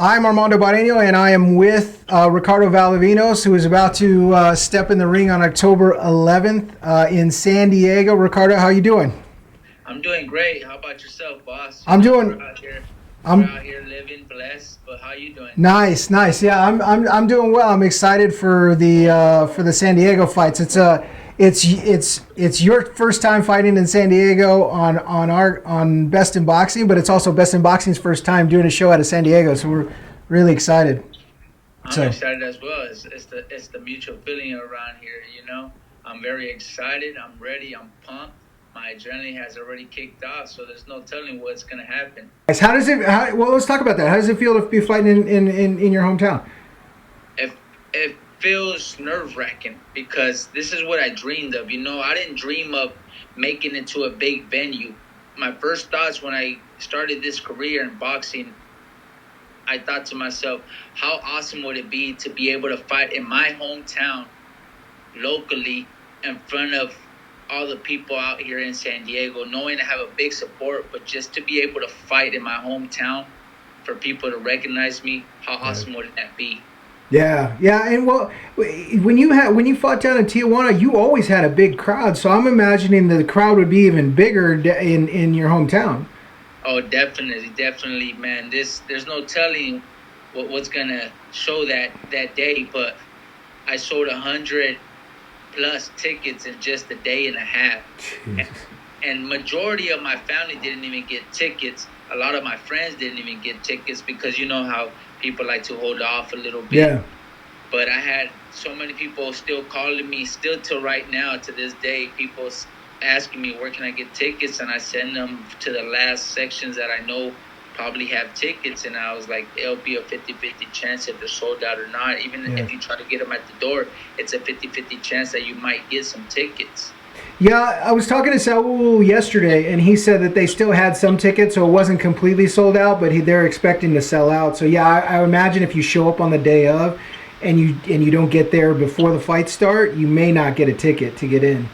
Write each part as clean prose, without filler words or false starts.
I'm Armando Barreño, and I am with Ricardo Valdovinos, who is about to step in the ring on October 11th in San Diego. Ricardo, how you doing? I'm doing great. How about yourself, boss? I'm We're doing. out here, we're I'm out here living blessed. But how you doing? nice, nice. Yeah, I'm doing well. I'm excited for the San Diego fights. It's your first time fighting in San Diego on Best in Boxing, but it's also Best in Boxing's first time doing a show out of San Diego. So we're really excited. I'm So. excited as well. It's the mutual feeling around here. I'm very excited. I'm ready. I'm pumped. My adrenaline has already kicked off, so there's no telling what's gonna happen. How does it? Well, let's talk about that. How does it feel to be fighting in your hometown? It feels nerve wracking because this is what I dreamed of. I didn't dream of making it to a big venue. My first thoughts when I started this career in boxing, I thought to myself, how awesome would it be to be able to fight in my hometown locally in front of all the people out here in San Diego, knowing I have a big support, but just to be able to fight in my hometown for people to recognize me, how awesome would that be? Yeah, yeah, and well, when you fought down in Tijuana, you always had a big crowd. So I'm imagining the crowd would be even bigger in your hometown. Oh, definitely, definitely, man. There's no telling what's gonna show that day, but I sold 100+ tickets in just a day and a half. Jesus. And majority of my family didn't even get tickets. A lot of my friends didn't even get tickets because you know how people like to hold off a little bit. Yeah. But I had so many people still calling me, still till right now, to this day, people asking me where can I get tickets, and I send them to the last sections that I know probably have tickets, and I was like, it'll be a 50-50 chance if they're sold out or not. Even Yeah. if you try to get them at the door, it's a 50-50 chance that you might get some tickets. Yeah, I was talking to Saul yesterday, and he said that they still had some tickets, so it wasn't completely sold out, but they're expecting to sell out. So yeah, I imagine if you show up on the day of, and you don't get there before the fight start, you may not get a ticket to get in. Yeah,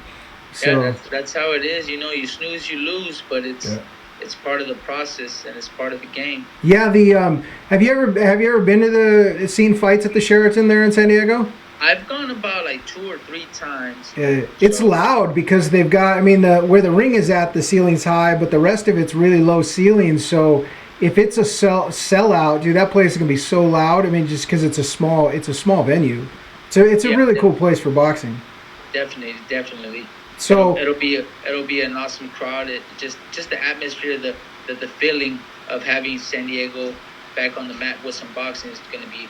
So that's how it is. You snooze, you lose, but yeah, it's part of the process and it's part of the game. yeah. The have you ever been to the seen fights at the Sheraton there in San Diego? I've gone about like 2 or 3 times. It's So loud because they've got. I mean, where the ring is at, the ceiling's high, but the rest of it's really low ceilings. So if it's a sellout, dude, that place is gonna be so loud. I mean, just because it's a small venue. So it's a yeah, really cool place for boxing. definitely, definitely. It'll So it'll be it'll be an awesome crowd. Just the atmosphere, the feeling of having San Diego back on the map with some boxing is going to be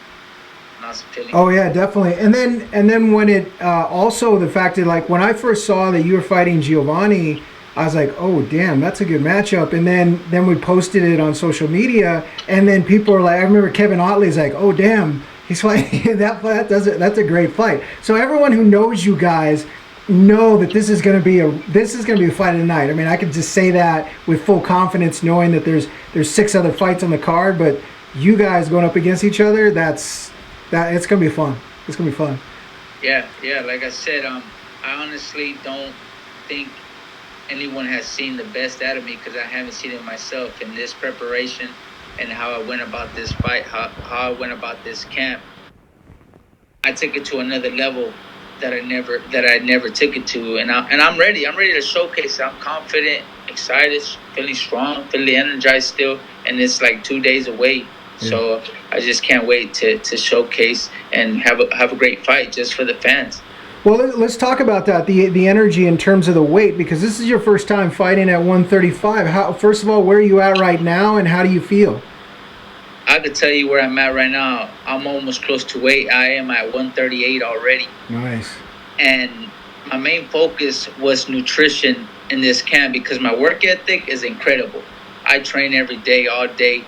an awesome feeling. oh yeah, definitely. And then when it also the fact that like when I first saw that you were fighting Giovanni, I was like, oh damn, that's a good matchup. And then we posted it on social media, and then people were like, I remember Kevin Otley's like, oh damn, he's fighting that's a great fight. So everyone who knows you guys know that this is gonna be the fight of the night. I mean, I could just say that with full confidence, knowing that there's 6 other fights on the card, but you guys going up against each other, that it's gonna be fun. It's gonna be fun. Yeah, yeah. Like I said, I honestly don't think anyone has seen the best out of me because I haven't seen it myself in this preparation and how I went about this fight, how I went about this camp. I took it to another level that I never took it to, and I'm ready. I'm ready to showcase it. I'm confident, excited, feeling strong, feeling energized still, and it's like 2 days away. Yeah. So I just can't wait to showcase and have a great fight just for the fans. Well, let's talk about that. The energy in terms of the weight, because this is your first time fighting at 135. How first of all, where are you at right now, and how do you feel? I could tell you where I'm at right now. I'm almost close to weight. I am at 138 already. Nice. And my main focus was nutrition in this camp because my work ethic is incredible. I train every day, all day,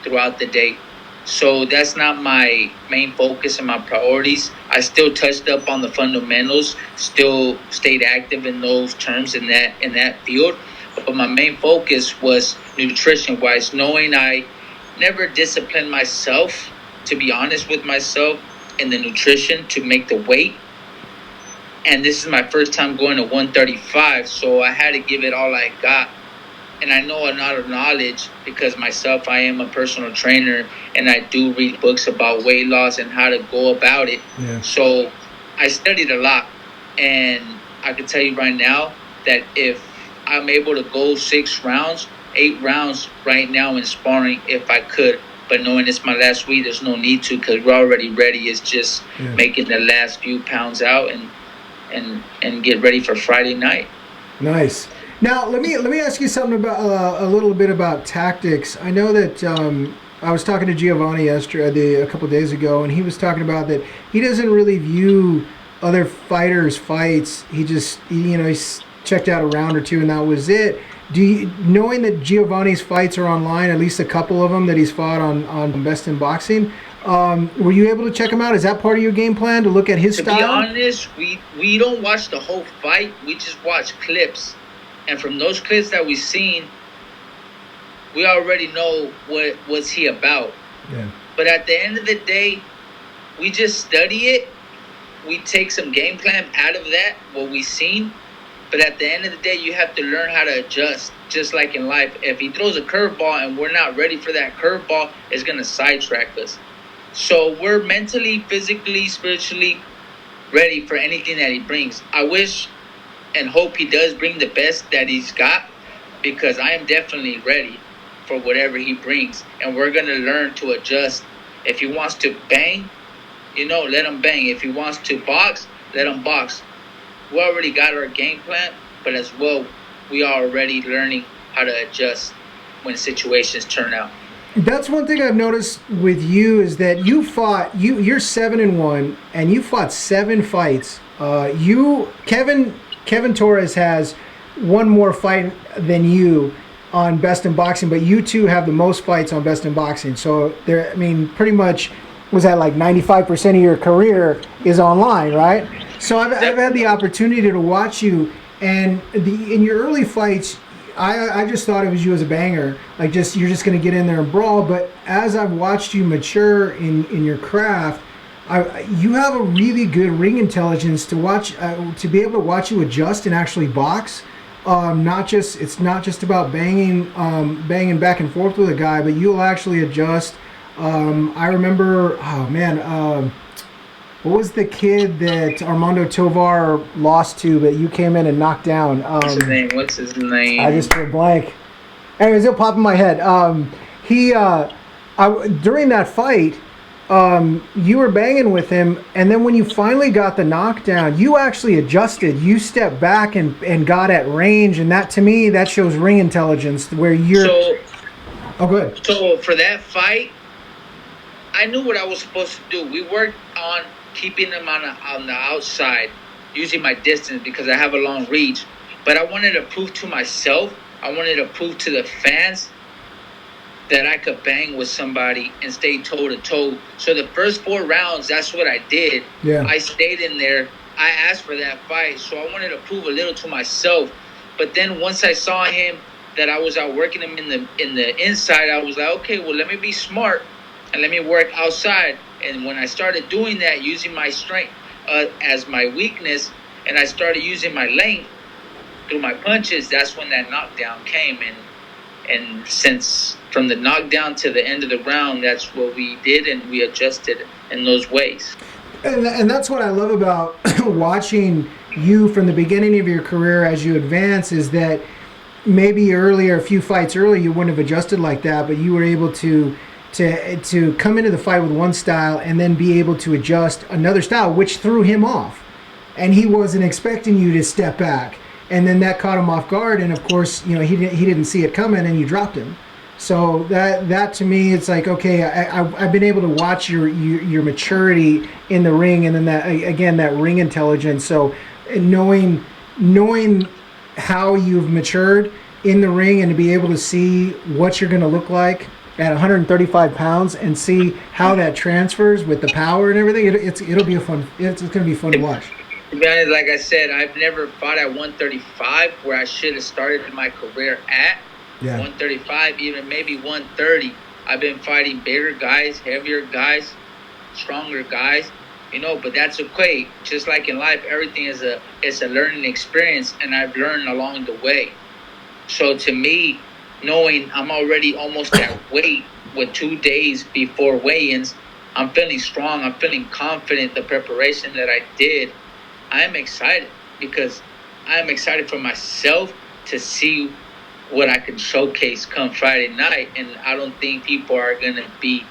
throughout the day. So that's not my main focus and my priorities. I still touched up on the fundamentals, still stayed active in those terms in that field. But my main focus was nutrition wise, knowing I never disciplined myself, to be honest with myself, in the nutrition to make the weight. And this is my first time going to 135, so I had to give it all I got and I know a lot of knowledge because myself, I am a personal trainer, and I do read books about weight loss and how to go about it. Yeah. So I studied a lot, and I can tell you right now that if I'm able to go 6 rounds, 8 rounds right now in sparring, if I could, but knowing it's my last week, there's no need to because we're already ready. It's just making the last few pounds out and get ready for Friday night. Nice. Now let me ask you something about a little bit about tactics. I know that I was talking to Giovanni yesterday, a couple of days ago, and he was talking about that he doesn't really view other fighters' fights. He's checked out a round or two, and that was it. Knowing that Giovanni's fights are online, at least a couple of them that he's fought on Best in Boxing, were you able to check him out? Is that part of your game plan to look at his style? To be honest, we don't watch the whole fight. We just watch clips. And from those clips that we've seen, we already know what's he about. Yeah. But at the end of the day, we just study it. We take some game plan out of that, what we've seen. But at the end of the day, you have to learn how to adjust, just like in life. If he throws a curveball and we're not ready for that curveball, it's going to sidetrack us. So we're mentally, physically, spiritually ready for anything that he brings. I wish and hope he does bring the best that he's got, because I am definitely ready for whatever he brings. And we're going to learn to adjust. If he wants to bang, let him bang. If he wants to box, let him box. We already got our game plan, but as well, we are already learning how to adjust when situations turn out. That's one thing I've noticed with you is that you're 7-1, and you fought 7 fights. Kevin Torres has one more fight than you on Best in Boxing, but you two have the most fights on Best in Boxing. So pretty much was that like 95% of your career is online, right? So I've had the opportunity to watch you, and in your early fights, I just thought it was you as a banger, like you're just going to get in there and brawl. But as I've watched you mature in your craft, you have a really good ring intelligence to watch, to be able to watch you adjust and actually box. It's not just about banging back and forth with a guy, but you'll actually adjust. I remember, what was the kid that Armando Tovar lost to that you came in and knocked down? What's his name? I just went blank. Anyways, it'll pop in my head. During that fight, you were banging with him, and then when you finally got the knockdown, you actually adjusted. You stepped back and got at range, and that, to me, that shows ring intelligence, where you're... Oh, good. So for that fight, I knew what I was supposed to do. We worked on keeping him on the outside, using my distance because I have a long reach. But I wanted to prove to myself, I wanted to prove to the fans that I could bang with somebody and stay toe-to-toe. So the first 4 rounds, that's what I did. Yeah. I stayed in there. I asked for that fight, so I wanted to prove a little to myself. But then once I saw him, that I was outworking him in the inside, I was like, okay, well, let me be smart and let me work outside. And when I started doing that, using my strength as my weakness, and I started using my length through my punches, that's when that knockdown came. And since from the knockdown to the end of the round, that's what we did, and we adjusted in those ways. And that's what I love about watching you from the beginning of your career as you advance, is that maybe earlier, a few fights earlier, you wouldn't have adjusted like that, but you were able to come into the fight with one style and then be able to adjust another style, which threw him off. And he wasn't expecting you to step back. And then that caught him off guard, and of course, he didn't see it coming, and you dropped him. So that to me, it's like, okay, I've been able to watch your maturity in the ring, and then that ring intelligence. So knowing how you've matured in the ring, and to be able to see what you're going to look like at 135 pounds, and see how that transfers with the power and everything, it'll be going to be fun to watch. To be honest, like I said, I've never fought at 135 where I should have started my career at. Yeah. 135, even maybe 130. I've been fighting bigger guys, heavier guys, stronger guys, but that's okay. Just like in life, everything is a learning experience, and I've learned along the way. So to me, knowing I'm already almost at weight with 2 days before weigh-ins. I'm feeling strong. I'm feeling confident. The preparation that I did, I'm excited because I'm excited for myself to see what I can showcase come Friday night. And I don't think people are going to be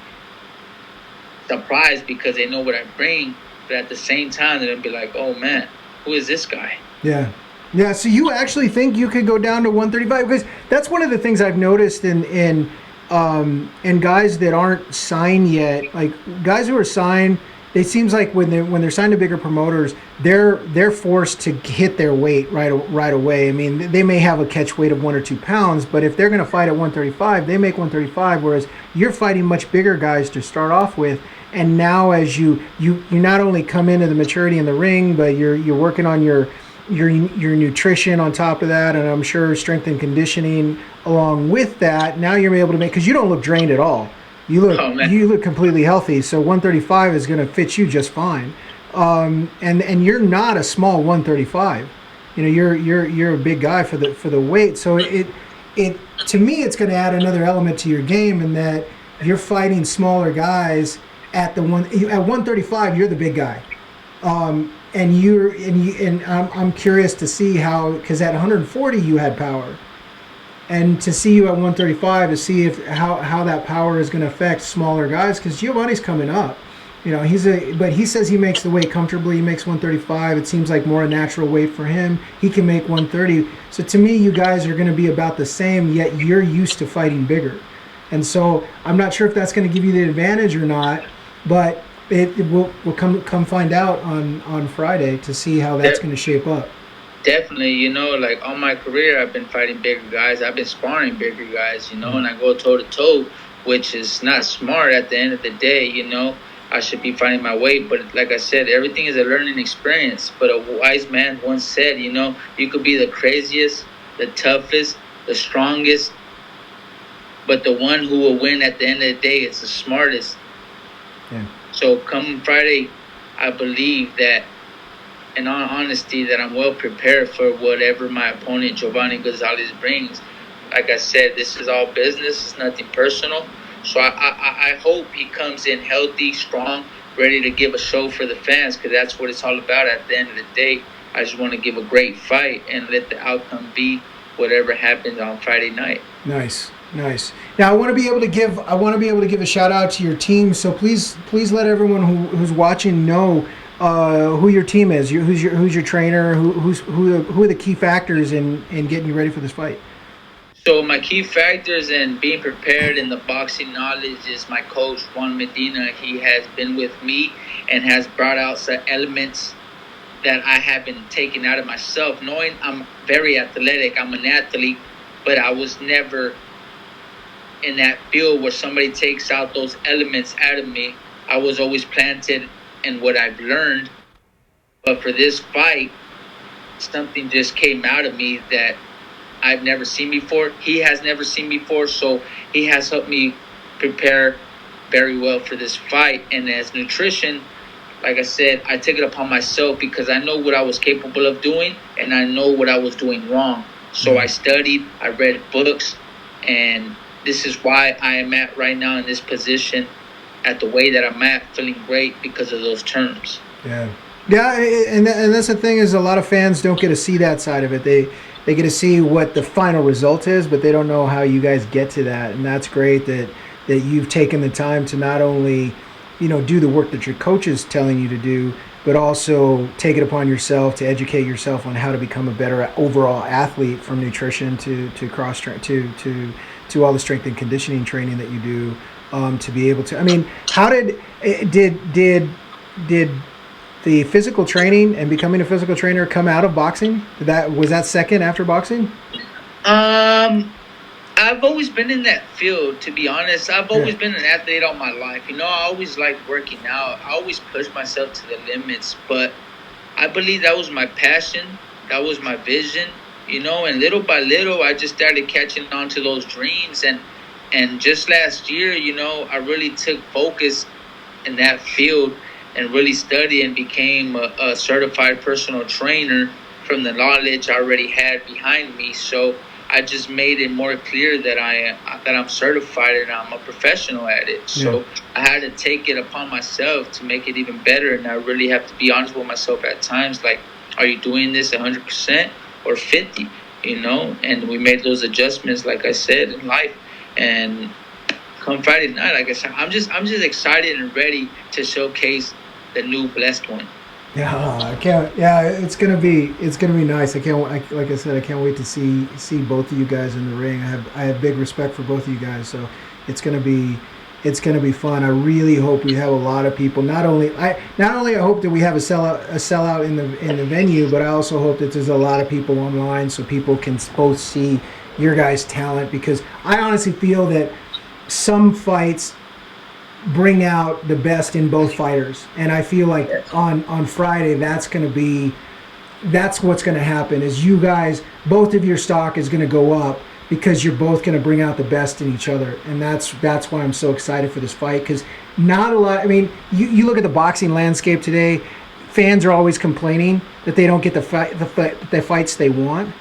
surprised because they know what I bring. But at the same time, they're going to be like, oh, man, who is this guy? Yeah. Yeah, so you actually think you could go down to 135? Because that's one of the things I've noticed in guys that aren't signed yet. Like guys who are signed, it seems like when they're signed to bigger promoters, they're forced to hit their weight right away. I mean, they may have a catch weight of 1 or 2 pounds, but if they're going to fight at 135, they make 135. Whereas you're fighting much bigger guys to start off with. And now, as you not only come into the maturity in the ring, but you're working on your nutrition on top of that, and I'm sure strength and conditioning along with that. Now you're able to make, because you don't look drained at all. You look completely healthy. So 135 is going to fit you just fine. And you're not a small 135. You know, you're a big guy for the weight. So it to me, it's going to add another element to your game in that you're fighting smaller guys at 135. You're the big guy. And I'm curious to see how, because at 140 you had power, and to see you at 135 to see how that power is going to affect smaller guys, because Giovanni's coming up. You know, but he says he makes the weight comfortably. He makes 135. It seems like more a natural weight for him. He can make 130. So to me, you guys are going to be about the same, yet you're used to fighting bigger. And so I'm not sure if that's going to give you the advantage or not, but we'll come find out on Friday to see how that's going to shape up. Definitely, you know, like all my career, I've been fighting bigger guys. I've been sparring bigger guys, you know, and I go toe to toe, which is not smart at the end of the day. You know, I should be fighting my weight, but like I said, everything is a learning experience. But a wise man once said, you know, you could be the craziest, the toughest, the strongest, but the one who will win at the end of the day is the smartest. Yeah. So come Friday, I believe that, in all honesty, that I'm well prepared for whatever my opponent Giovanni Gonzalez brings. Like I said, this is all business. It's nothing personal. So I hope he comes in healthy, strong, ready to give a show for the fans, because that's what it's all about at the end of the day. I just want to give a great fight and let the outcome be whatever happens on Friday night. Nice. Now I want to be able to give a shout out to your team. So please let everyone who's watching know who your team is. Who's your trainer? Who are the key factors in getting you ready for this fight? So my key factors in being prepared in the boxing knowledge is my coach, Juan Medina. He has been with me and has brought out some elements that I have been taking out of myself, knowing I'm very athletic. I'm an athlete, but I was never in that field where somebody takes out those elements out of me. I was always planted in what I've learned. But for this fight, something just came out of me that I've never seen before. He has never seen before, so he has helped me prepare very well for this fight. And as nutrition, like I said, I took it upon myself because I know what I was capable of doing and I know what I was doing wrong. So I studied, I read books, and this is why I am at right now in this position at the way that I'm at, feeling great because of those terms. Yeah, and that's the thing, is a lot of fans don't get to see that side of it. They get to see what the final result is, but they don't know how you guys get to that. And that's great that you've taken the time to not only, you know, do the work that your coach is telling you to do, but also take it upon yourself to educate yourself on how to become a better overall athlete, from nutrition to cross to all the strength and conditioning training that you do, to be able to. I mean, how did the physical training and becoming a physical trainer come out of boxing? Was that second after boxing? I've always been in that field, to be honest. I've always been an athlete all my life. You know, I always liked working out. I always pushed myself to the limits, but I believe that was my passion. That was my vision, you know, and little by little, I just started catching on to those dreams. And just last year, you know, I really took focus in that field and really studied and became a certified personal trainer from the knowledge I already had behind me. So I just made it more clear that I'm certified and I'm a professional at it. So I had to take it upon myself to make it even better, and I really have to be honest with myself at times. Like, are you doing this 100% or 50? You know, and we made those adjustments, like I said, in life. And come Friday night, like I said, I'm just excited and ready to showcase the new blessed one. Yeah, I can't. Yeah, it's gonna be nice. I can't. Like I said, I can't wait to see both of you guys in the ring. I have big respect for both of you guys, so it's gonna be fun. I really hope we have a lot of people. Not only I hope that we have a sellout in the venue, but I also hope that there's a lot of people online so people can both see your guys' talent, because I honestly feel that some fights bring out the best in both fighters, and I feel like on Friday that's what's going to happen. Is you guys, both of your stock is going to go up because you're both going to bring out the best in each other, and that's why I'm so excited for this fight. Because not a lot. I mean, you look at the boxing landscape today. Fans are always complaining that they don't get the fights they want,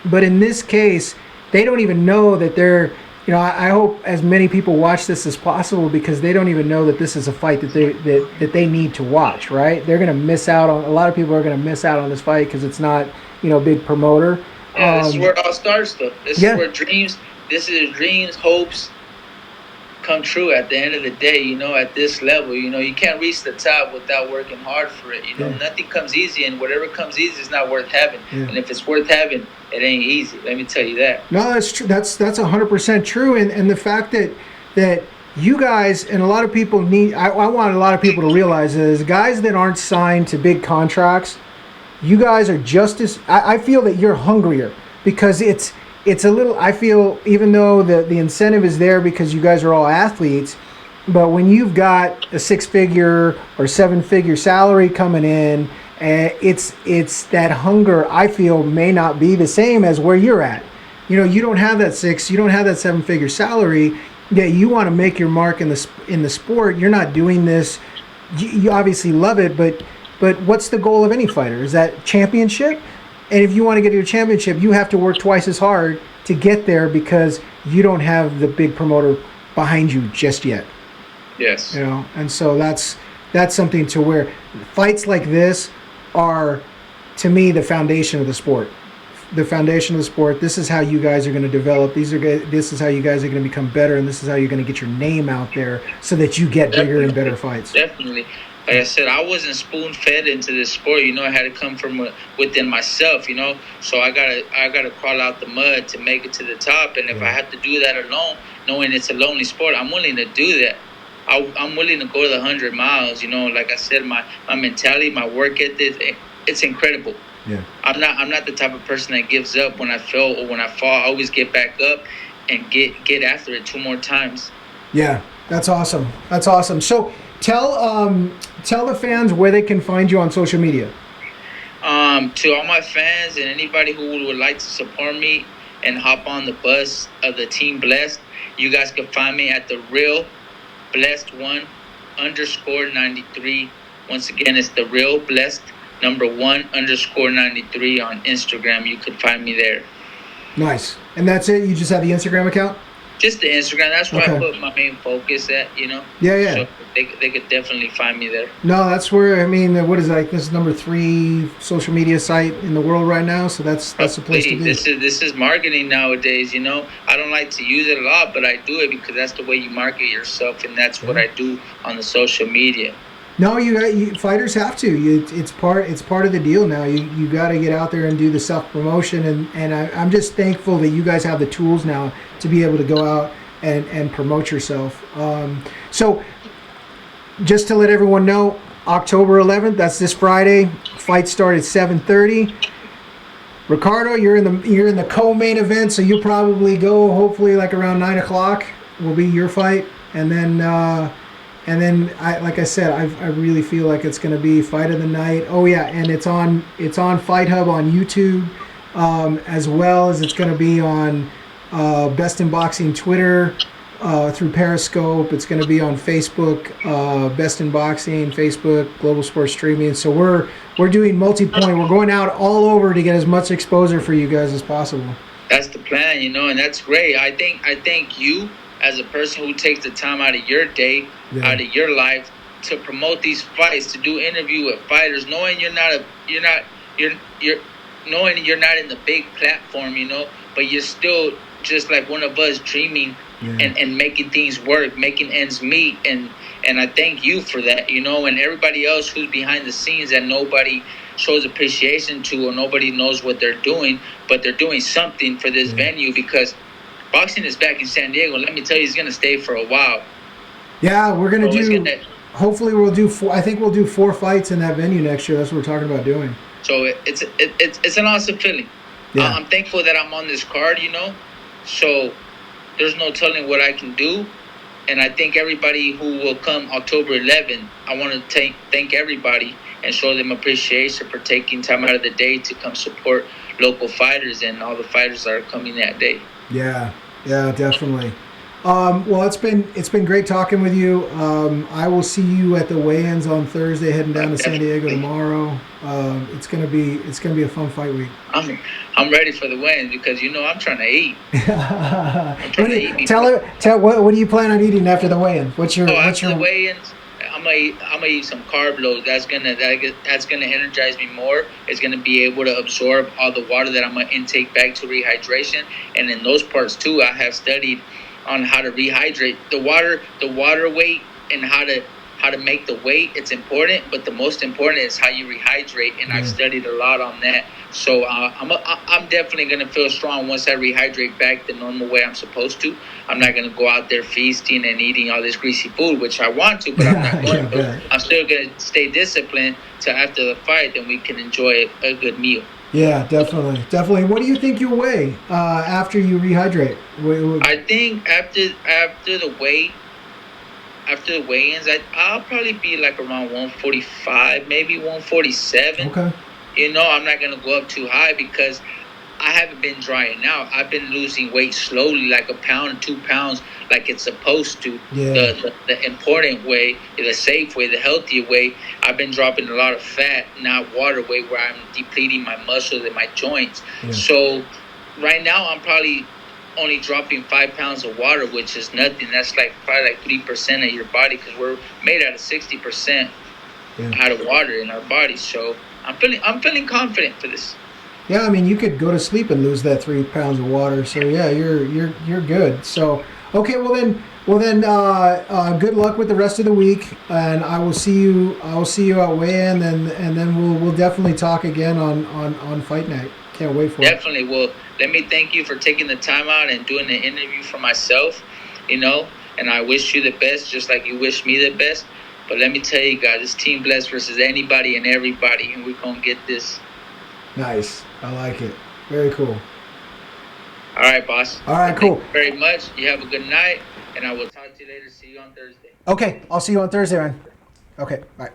but in this case, they don't even know that they're. You know, I hope as many people watch this as possible, because they don't even know that this is a fight that they need to watch, right? They're going to miss out on, a lot of people are going to miss out on this fight because it's not, you know, a big promoter. Yeah, this is where it all starts, though. This is where dreams, hopes come true at the end of the day, you know, at this level. You know, you can't reach the top without working hard for it. You know, nothing comes easy, and whatever comes easy is not worth having. Yeah. And if it's worth having, it ain't easy. Let me tell you that. No, that's true. That's 100% true. And the fact that you guys, and a lot of people need, I want a lot of people to realize is guys that aren't signed to big contracts, you guys are just as, I feel that you're hungrier, because it's a little, I feel, even though the incentive is there because you guys are all athletes, but when you've got a 6-figure or 7-figure salary coming in, it's that hunger, I feel, may not be the same as where you're at. You know, you don't have that 7-figure salary, yet you want to make your mark in the sport. You're not doing this, you obviously love it, but what's the goal of any fighter? Is that championship? And if you want to get to your championship, you have to work twice as hard to get there, because you don't have the big promoter behind you just yet. Yes. You know, and so that's something to where fights like this are, to me, the foundation of the sport. The foundation of the sport. This is how you guys are going to develop. This is how you guys are going to become better, and this is how you're going to get your name out there so that you get bigger and better fights. Definitely. Like I said, I wasn't spoon-fed into this sport. You know, I had to come from within myself, you know. So I gotta crawl out the mud to make it to the top. And if I have to do that alone, knowing it's a lonely sport, I'm willing to do that. I'm willing to go the 100 miles, you know. Like I said, my mentality, my work ethic, it's incredible. Yeah. I'm not the type of person that gives up when I fail or when I fall. I always get back up and get after it 2 more times. Yeah, that's awesome. That's awesome. So tell the fans where they can find you on social media. To all my fans and anybody who would like to support me and hop on the bus of the Team Blessed, you guys can find me at the Real Blessed One _93. Once again, it's the Real Blessed #1 _93 on Instagram. You could find me there. Nice. And that's it? You just have the Instagram account? Just the Instagram. That's where I put my main focus at, you know? Yeah. So they could definitely find me there. No, that's where, I mean, what is that? This is #3 social media site in the world right now, so that's the place to be. This is marketing nowadays, you know? I don't like to use it a lot, but I do it because that's the way you market yourself, and that's what I do on the social media. No, you fighters have to. It's part of the deal now. You got to get out there and do the self promotion, and I'm just thankful that you guys have the tools now to be able to go out and promote yourself. So just to let everyone know, October 11th, that's this Friday. Fight start at 7:30. Ricardo, you're in the co-main event, so you'll probably go hopefully like around 9 o'clock will be your fight, and then like I said, I really feel like it's going to be fight of the night. Oh yeah, and it's on Fight Hub on YouTube, as well as it's going to be on Best in Boxing Twitter, through Periscope. It's going to be on Facebook, Best in Boxing, Facebook, Global Sports Streaming. So we're doing multi-point. We're going out all over to get as much exposure for you guys as possible. That's the plan, you know, and that's great. I thank you as a person who takes the time out of your day, out of your life to promote these fights, to do interview with fighters, knowing you're knowing you're not in the big platform, you know, but you're still just like one of us dreaming and making things work, making ends meet, and I thank you for that, you know, and everybody else who's behind the scenes that nobody shows appreciation to, or nobody knows what they're doing, but they're doing something for this venue, because boxing is back in San Diego. Let me tell you, it's going to stay for a while. Yeah, we're going to do, hopefully we'll do, I think we'll do 4 fights in that venue next year. That's what we're talking about doing. So it's an awesome feeling. Yeah. I'm thankful that I'm on this card, you know, so there's no telling what I can do. And I think everybody who will come October 11th, I want to thank everybody and show them appreciation for taking time out of the day to come support local fighters and all the fighters that are coming that day. Yeah, definitely. Well, it's been great talking with you. I will see you at the weigh-ins on Thursday, heading down to San Diego tomorrow. It's gonna be a fun fight week. I'm ready for the weigh-ins because you know I'm trying to eat. Tell what do you plan on eating after the weigh-in? After the weigh-ins, I'm gonna eat some carb loads. That's gonna energize me more. It's gonna be able to absorb all the water that I'm gonna intake back to rehydration. And in those parts too, I have studied on how to rehydrate the water weight, and how to make the weight. It's important, but the most important is how you rehydrate, and I've studied a lot on that. So I'm definitely gonna feel strong once I rehydrate back the normal way I'm supposed to. I'm not gonna go out there feasting and eating all this greasy food, which I want to, but I'm not going to. I'm still gonna stay disciplined till after the fight, then we can enjoy a good meal. Yeah, definitely. What do you think you'll weigh after you rehydrate? I think after the weigh-ins, I'll probably be like around 145, maybe 147. Okay. You know, I'm not gonna go up too high because I haven't been drying out. I've been losing weight slowly, like a pound, 2 pounds, like it's supposed to. Yeah. The important way, the safe way, the healthier way. I've been dropping a lot of fat, not water weight, where I'm depleting my muscles and my joints. Yeah. So right now I'm probably only dropping 5 pounds of water, which is nothing. That's probably 3% of your body, because we're made out of 60% out of water in our body. So I'm feeling confident for this. Yeah, I mean, you could go to sleep and lose that 3 pounds of water. So yeah, you're good. So okay, well then, good luck with the rest of the week, and I will see you at weigh-in, and then we'll definitely talk again on fight night. Can't wait for it. Definitely. Well, let me thank you for taking the time out and doing the interview for myself, you know, and I wish you the best, just like you wish me the best. But let me tell you guys, it's Team Bless versus anybody and everybody, and we're going to get this. Nice. I like it. Very cool. All right, boss. All right, cool. Thank you very much. You have a good night, and I will talk to you later. See you on Thursday. Okay. I'll see you on Thursday, man. Okay. Bye.